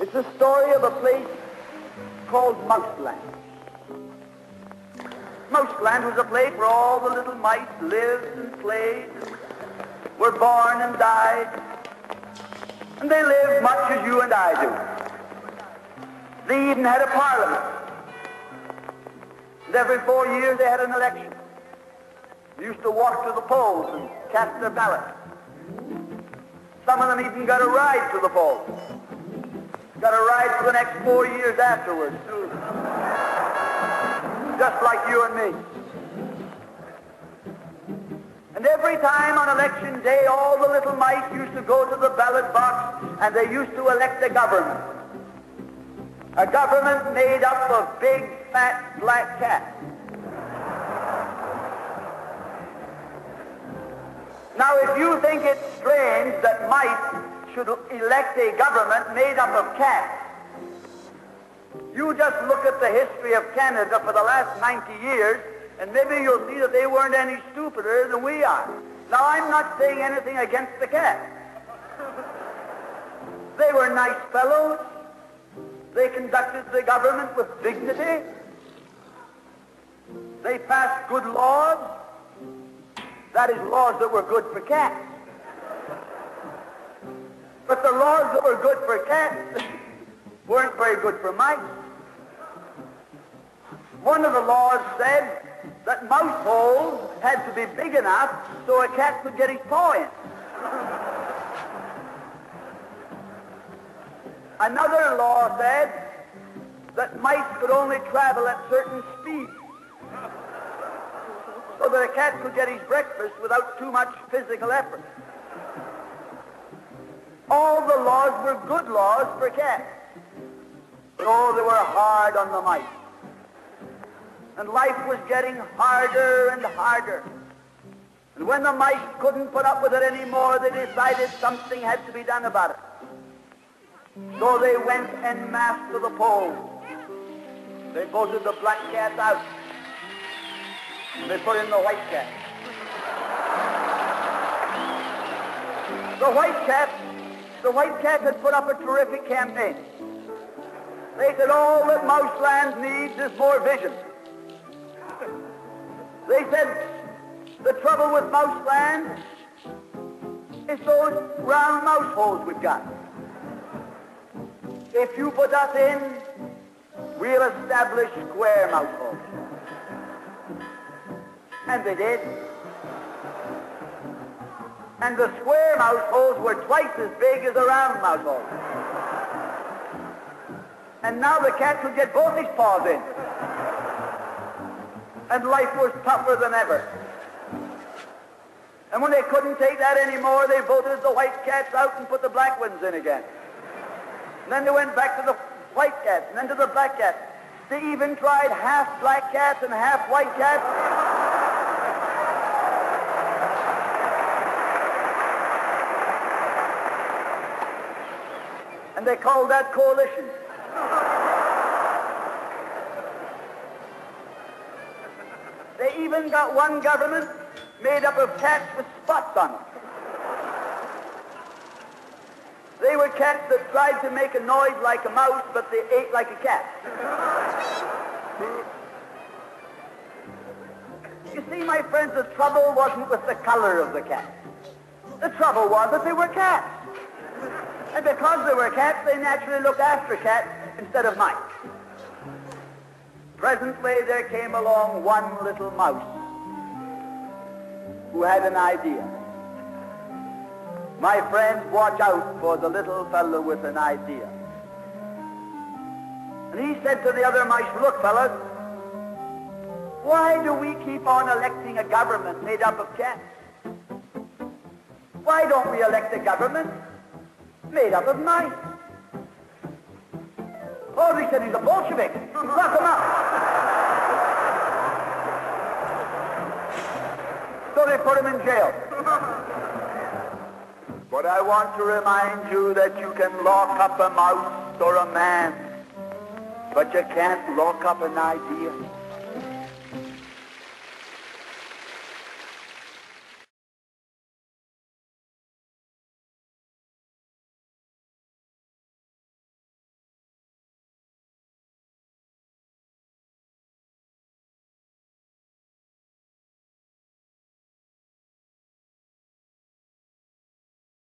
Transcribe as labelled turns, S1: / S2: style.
S1: It's the story of a place called Mouseland. Mouseland was a place where all the little mice lived and played, and were born and died, and they lived much as you and I do. They even had a parliament, and every 4 years they had an election. They used to walk to the polls and cast their ballot. Some of them even got a ride to the polls. Got a ride for the next 4 years afterwards, too. Just like you and me. And every time on election day, all the little mice used to go to the ballot box and they used to elect a government. A government made up of big, fat, black cats. Now, if you think it's strange that mice should elect a government made up of cats, you just look at the history of Canada for the last 90 years, and maybe you'll see that they weren't any stupider than we are. Now, I'm not saying anything against the cats. They were nice fellows. They conducted the government with dignity. They passed good laws. That is, laws that were good for cats. But the laws that were good for cats weren't very good for mice. One of the laws said that mouse holes had to be big enough so a cat could get his paw in. Another law said that mice could only travel at certain speeds so that a cat could get his breakfast without too much physical effort. All the laws were good laws for cats. But oh, they were hard on the mice. And life was getting harder and harder. And when the mice couldn't put up with it anymore, they decided something had to be done about it. So they went en masse to the polls. They voted the black cat out. They put in the white cat. The white cat had put up a terrific campaign. They said all that Mouseland needs is more vision. They said the trouble with Mouseland is those round mouse holes we've got. If you put us in, we'll establish square mouse holes. And they did. And the square mouse holes were twice as big as the round mouse holes. And now the cat could get both his paws in. And life was tougher than ever. And when they couldn't take that anymore, they voted the white cats out and put the black ones in again. And then they went back to the white cats and then to the black cats. They even tried half black cats and half white cats. And they called that coalition. They even got one government made up of cats with spots on them. They were cats that tried to make a noise like a mouse, but they ate like a cat. You see, my friends, the trouble wasn't with the color of the cat. The trouble was that they were cats. And because they were cats, they naturally looked after cats instead of mice. Presently, there came along one little mouse who had an idea. My friends, watch out for the little fellow with an idea. And he said to the other mice, look, fellas, why do we keep on electing a government made up of cats? Why don't we elect a government made up of mice? Oh, they said he's a Bolshevik. Lock him up. So they put him in jail. But I want to remind you that you can lock up a mouse or a man, but you can't lock up an idea.